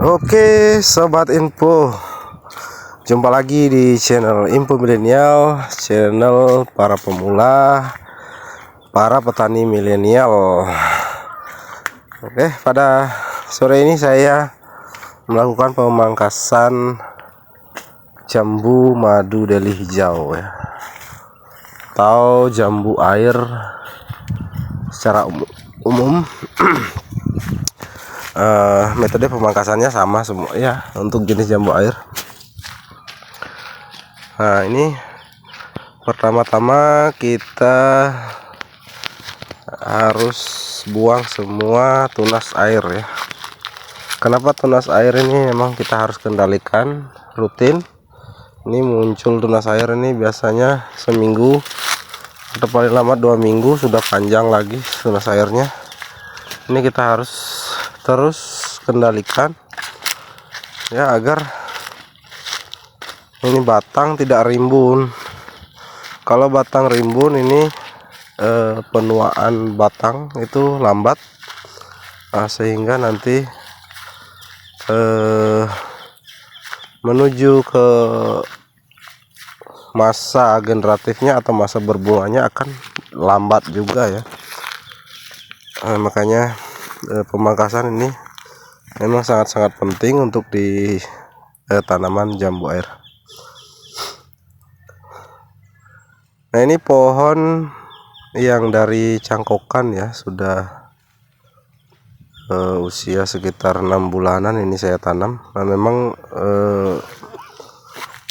Oke, sobat info, jumpa lagi di channel Info Milenial, channel para pemula, para petani milenial. Oke, pada sore ini saya melakukan pemangkasan jambu madu deli hijau ya, atau jambu air secara umum. Metode pemangkasannya sama semua ya untuk jenis jambu air. Nah, ini pertama-tama kita harus buang semua tunas air ya. Kenapa tunas air ini memang kita harus kendalikan rutin. Ini muncul tunas air ini biasanya seminggu atau paling lama 2 minggu, sudah panjang lagi tunas airnya. Ini kita harus terus kendalikan ya, agar ini batang tidak rimbun. Kalau batang rimbun ini penuaan batang itu lambat, sehingga nanti menuju ke masa generatifnya atau masa berbunganya akan lambat juga ya. Makanya pemangkasan ini memang sangat-sangat penting untuk di tanaman jambu air. Nah, ini pohon yang dari cangkokan ya, sudah usia sekitar 6 bulanan ini saya tanam. Nah, memang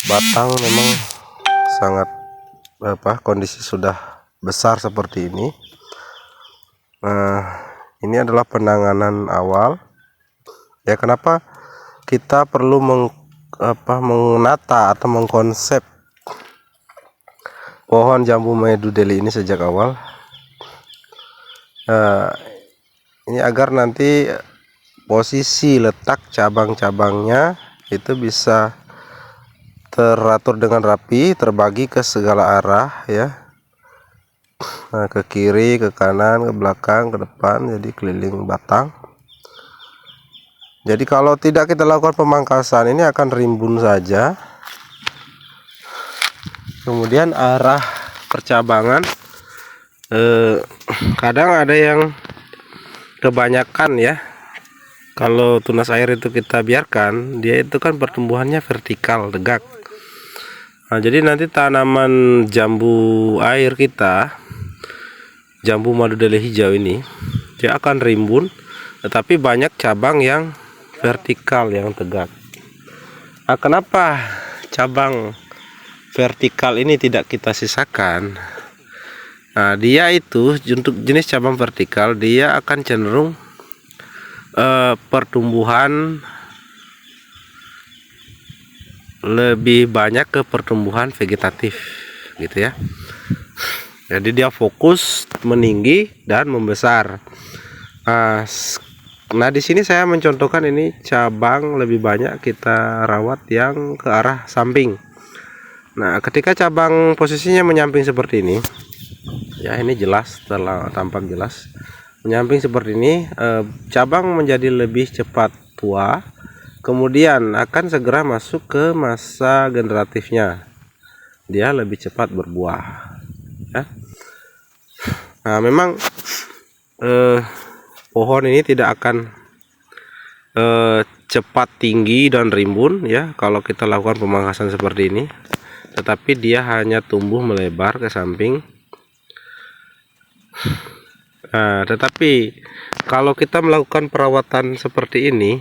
batang memang sangat kondisi sudah besar seperti ini. Nah, ini adalah penanganan awal ya. Kenapa kita perlu menata atau mengkonsep pohon jambu madu deli ini sejak awal? Ini agar nanti posisi letak cabang-cabangnya itu bisa teratur dengan rapi, terbagi ke segala arah ya. Nah, ke kiri, ke kanan, ke belakang, ke depan, jadi keliling batang. Jadi kalau tidak kita lakukan pemangkasan, ini akan rimbun saja. Kemudian arah percabangan, kadang ada yang kebanyakan ya. Kalau tunas air itu kita biarkan, dia itu kan pertumbuhannya vertikal, tegak. Nah, jadi nanti tanaman jambu air kita, jambu madu deli hijau ini, dia akan rimbun, tetapi banyak cabang yang vertikal, yang tegak. Nah, kenapa cabang vertikal ini tidak kita sisakan? Nah, dia itu untuk jenis cabang vertikal, dia akan cenderung pertumbuhan lebih banyak ke pertumbuhan vegetatif gitu ya. Jadi dia fokus meninggi dan membesar. Nah, di sini saya mencontohkan ini cabang lebih banyak kita rawat yang ke arah samping. Nah, ketika cabang posisinya menyamping seperti ini ya, ini jelas, tampak jelas menyamping seperti ini, cabang menjadi lebih cepat tua, kemudian akan segera masuk ke masa generatifnya, dia lebih cepat berbuah ya. Nah, memang pohon ini tidak akan cepat tinggi dan rimbun ya kalau kita lakukan pemangkasan seperti ini, tetapi dia hanya tumbuh melebar ke samping. Nah, tetapi kalau kita melakukan perawatan seperti ini,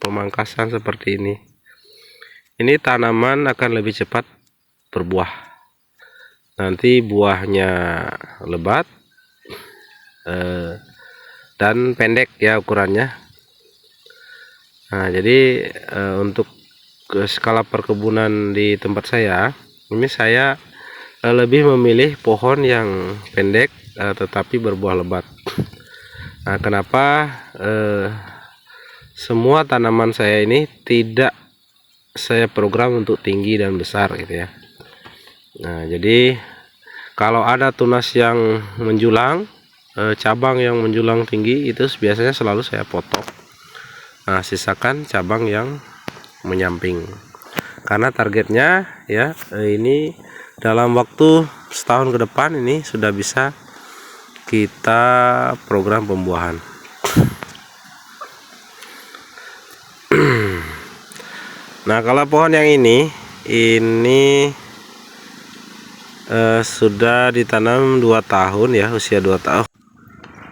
pemangkasan seperti ini tanaman akan lebih cepat berbuah. Nanti buahnya lebat dan pendek ya ukurannya. Nah, jadi untuk skala perkebunan di tempat saya ini, saya lebih memilih pohon yang pendek tetapi berbuah lebat. Nah, kenapa semua tanaman saya ini tidak saya program untuk tinggi dan besar gitu ya. Nah, jadi kalau ada tunas yang menjulang, cabang yang menjulang tinggi, itu biasanya selalu saya potong. Nah, sisakan cabang yang menyamping. Karena targetnya ya ini dalam waktu setahun ke depan ini sudah bisa kita program pembuahan. Nah, kalau pohon yang ini sudah ditanam 2 tahun ya, usia 2 tahun.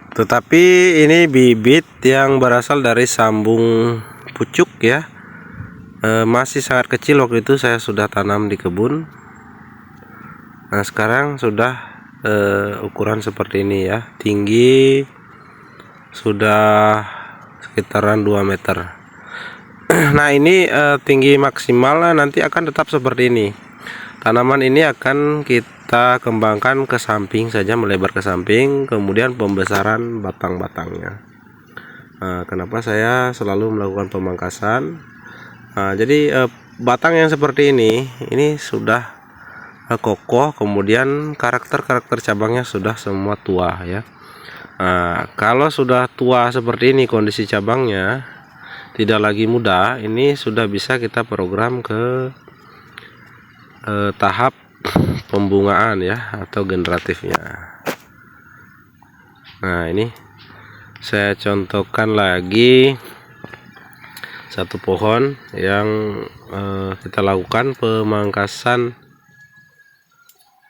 Tetapi ini bibit yang berasal dari sambung pucuk ya. Masih sangat kecil waktu itu saya sudah tanam di kebun. Nah, sekarang sudah ukuran seperti ini ya. Tinggi sudah sekitaran 2 meter. Nah, ini tinggi maksimal nanti akan tetap seperti ini. Tanaman ini akan kita kembangkan ke samping saja, melebar ke samping, kemudian pembesaran batang-batangnya. Nah, kenapa saya selalu melakukan pemangkasan? Nah, jadi batang yang seperti ini sudah kokoh, kemudian karakter cabangnya sudah semua tua ya. Nah, kalau sudah tua seperti ini kondisi cabangnya tidak lagi muda, ini sudah bisa kita program ke tahap pembungaan ya, atau generatifnya. Nah, ini saya contohkan lagi satu pohon yang kita lakukan pemangkasan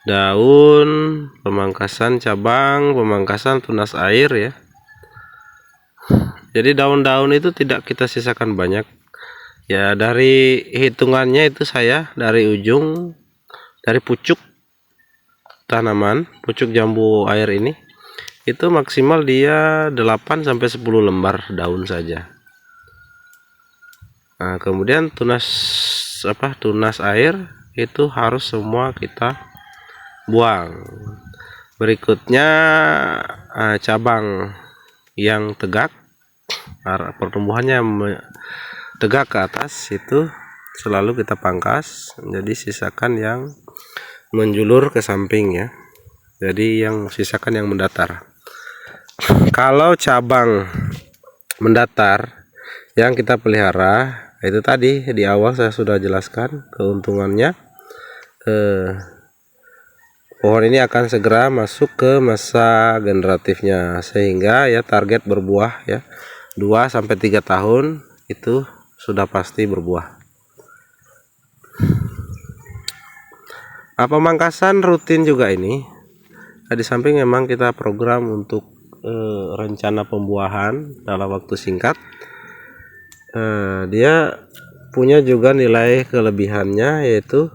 daun, pemangkasan cabang, pemangkasan tunas air ya. Jadi daun-daun itu tidak kita sisakan banyak ya. Dari hitungannya itu saya dari ujung, dari pucuk tanaman, pucuk jambu air ini, itu maksimal dia 8-10 lembar daun saja. Nah, kemudian tunas air itu harus semua kita buang. Berikutnya cabang yang tegak, pertumbuhannya tegak ke atas, itu selalu kita pangkas. Jadi sisakan yang menjulur ke samping ya. Jadi yang sisakan yang mendatar. Kalau cabang mendatar yang kita pelihara, itu tadi di awal saya sudah jelaskan keuntungannya. Pohon ini akan segera masuk ke masa generatifnya, sehingga ya target berbuah ya 2-3 tahun itu sudah pasti berbuah. Pemangkasan rutin juga ini. Di samping memang kita program untuk rencana pembuahan dalam waktu singkat. Dia punya juga nilai kelebihannya, yaitu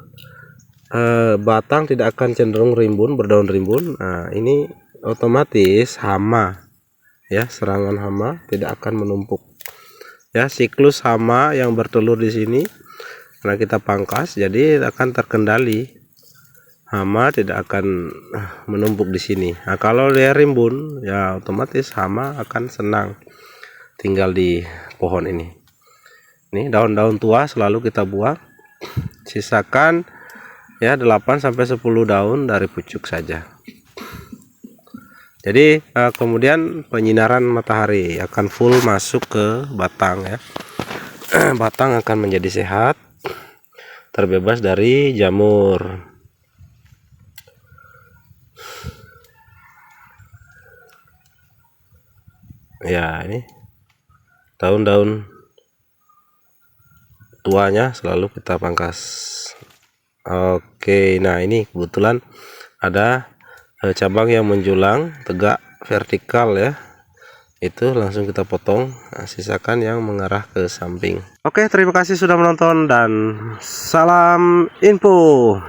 batang tidak akan cenderung rimbun, berdaun rimbun. Nah, ini otomatis hama ya, serangan hama tidak akan menumpuk ya. Siklus hama yang bertelur di sini karena kita pangkas, jadi akan terkendali, hama tidak akan menumpuk di sini. Nah, kalau dia rimbun ya otomatis hama akan senang tinggal di pohon ini. Ini daun-daun tua selalu kita buang, sisakan ya 8-10 daun dari pucuk saja. Jadi kemudian penyinaran matahari akan full masuk ke batang ya. Batang akan menjadi sehat, terbebas dari jamur. Ya, ini daun-daun tuanya selalu kita pangkas. Oke, nah ini kebetulan ada cabang yang menjulang tegak vertikal ya, itu langsung kita potong. Nah, sisakan yang mengarah ke samping. Oke, terima kasih sudah menonton dan salam info.